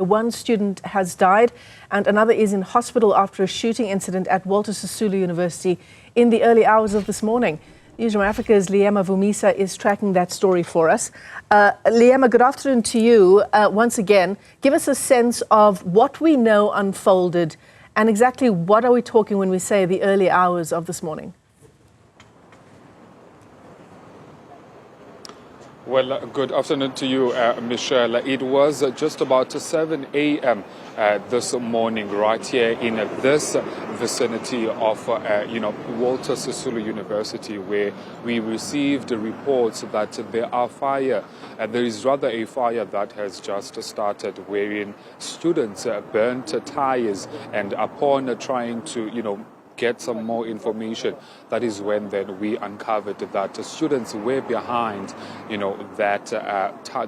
One student has died and another is in hospital after a shooting incident at Walter Sisulu University in the early hours of this morning. Newzroom Afrika's Liema Vumisa is tracking that story for us. Liema, good afternoon to you once again. Give us a sense of what we know unfolded and exactly what are we talking when we say the early hours of this morning? Well, good afternoon to you, Michelle. It was just about 7 a.m. This morning, right here in this vicinity of, Walter Sisulu University, where we received reports that there is rather a fire that has just started, wherein students burnt tires, and upon trying to, get some more information, that is when then we uncovered that students were behind,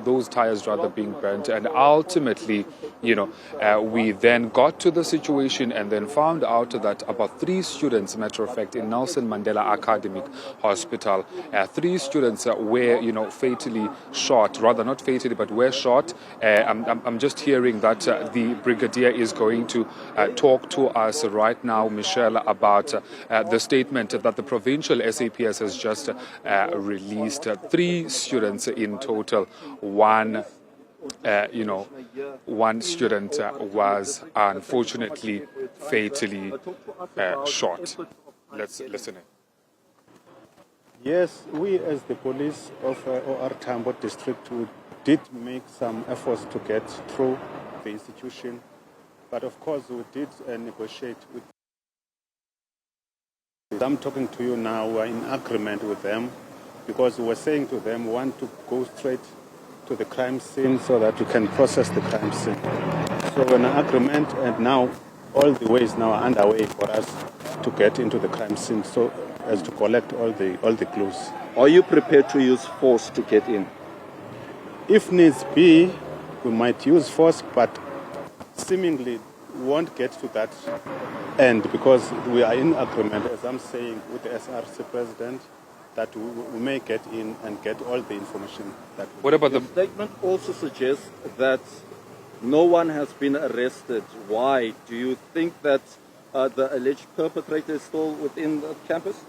those tires rather being burnt. And ultimately, we then got to the situation and then found out that about 3 students, matter of fact, in Nelson Mandela Academic Hospital, 3 students were, fatally shot, rather not fatally, but were shot. I'm just hearing that the brigadier is going to talk to us right now, Michelle, about the statement that the provincial SAPS has just released. 3 students in total. One student was unfortunately fatally shot. Let's listen in. Yes, we as the police of OR Tambo district did make some efforts to get through the institution, but of course we did negotiate with. I'm talking to you now, we're in agreement with them because we were saying to them we want to go straight to the crime scene so that we can process the crime scene. So we're in agreement, and now all the ways now are underway for us to get into the crime scene so as to collect all the clues. Are you prepared to use force to get in? If needs be, we might use force, but seemingly we won't get to that end because we are in agreement, as I'm saying, with the SRC president, that we may get in and get all the information. What about the statement also suggests that no one has been arrested. Why? Do you think that the alleged perpetrator is still within the campus?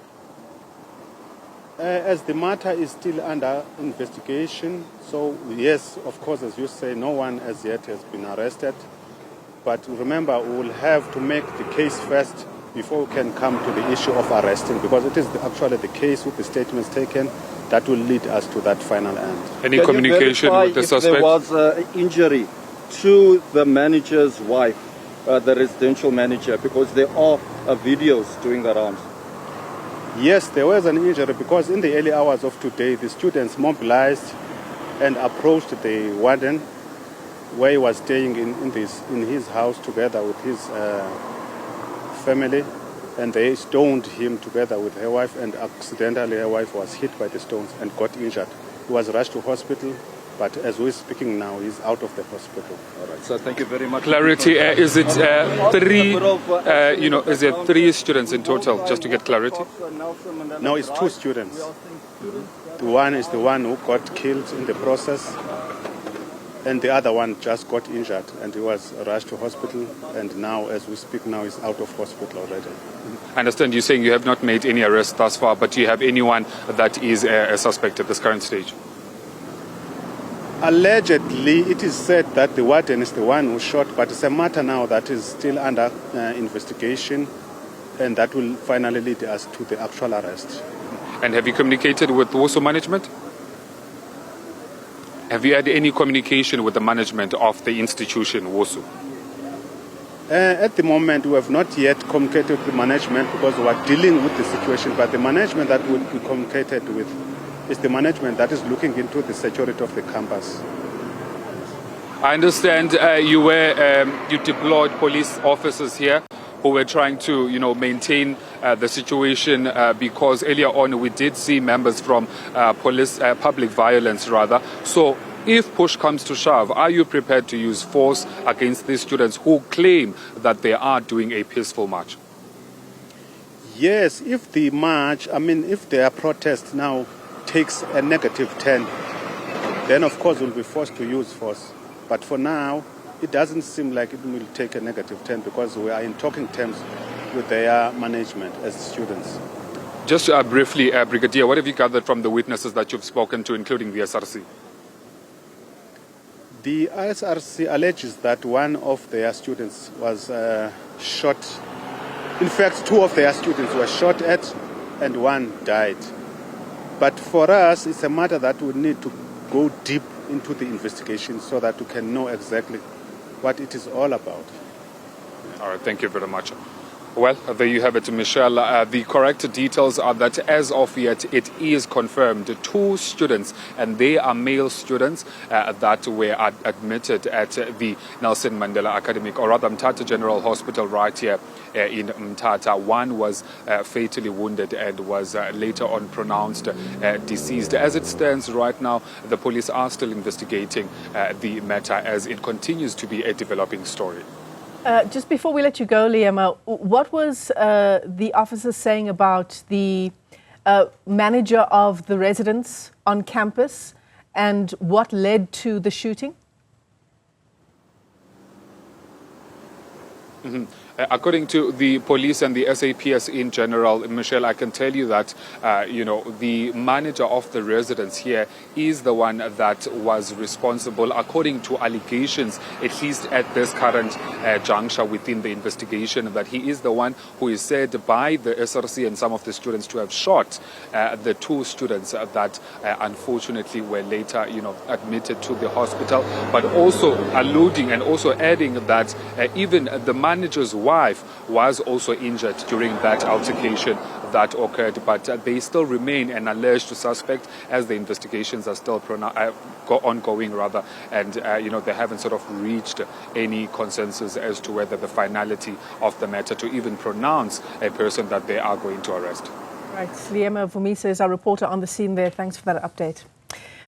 As the matter is still under investigation, so yes, of course, as you say, no one as yet has been arrested. But remember, we will have to make the case first before we can come to the issue of arresting, because it is actually the case with the statements taken that will lead us to that final end. Any communication with the suspect? There was an injury to the manager's wife, the residential manager, because there are videos doing the rounds. Yes, there was an injury because in the early hours of today, the students mobilized and approached the warden where he was staying in his house together with his family, and they stoned him together with her wife, and accidentally her wife was hit by the stones and got injured. He was rushed to hospital, but as we're speaking now, he's out of the hospital. All right, so thank you very much. Clarity, is it 3, is there 3 students in total, just to get clarity? No, it's 2 students. The one is the one who got killed in the process, and the other one just got injured and he was rushed to hospital, and now as we speak now he's out of hospital already. I understand you're saying you have not made any arrests thus far, but do you have anyone that is a suspect at this current stage? Allegedly, it is said that the warden is the one who shot, but it's a matter now that is still under investigation, and that will finally lead us to the actual arrest. And have you communicated with WSU management? Have you had any communication with the management of the institution, WSU? At the moment, we have not yet communicated with the management because we are dealing with the situation, but the management that would be communicated with is the management that is looking into the security of the campus. I understand you deployed police officers here who were trying to, maintain the situation because earlier on we did see members from public violence rather. So if push comes to shove, are you prepared to use force against these students who claim that they are doing a peaceful march? Yes, if the march, if their protest now takes a negative turn, then of course we'll be forced to use force. But for now, it doesn't seem like it will take a negative turn because we are in talking terms with their management as students. Just briefly, Brigadier, what have you gathered from the witnesses that you've spoken to, including the SRC? The SRC alleges that one of their students was shot. In fact, two of their students were shot at and one died. But for us, it's a matter that we need to go deep into the investigation so that we can know exactly what it is all about. All right, thank you very much. Well, there you have it, Michelle. The correct details are that as of yet, it is confirmed 2 students, and they are male students that were admitted at the Nelson Mandela Academic, or rather Mthatha General Hospital right here in Mthatha. One was fatally wounded and was later on pronounced deceased. As it stands right now, the police are still investigating the matter as it continues to be a developing story. Just before we let you go, Liema, what was the officer saying about the manager of the residence on campus and what led to the shooting? Mm-hmm. According to the police and the SAPS in general, Michelle, I can tell you that, the manager of the residence here is the one that was responsible, according to allegations, at least at this current juncture within the investigation, that he is the one who is said by the SRC and some of the students to have shot the 2 students that unfortunately were later, admitted to the hospital, but also alluding and also adding that even the manager's wife was also injured during that altercation that occurred, but they still remain an alleged suspect as the investigations are still ongoing, and they haven't sort of reached any consensus as to whether the finality of the matter to even pronounce a person that they are going to arrest. Right, Liema Vumisa is our reporter on the scene there. Thanks for that update.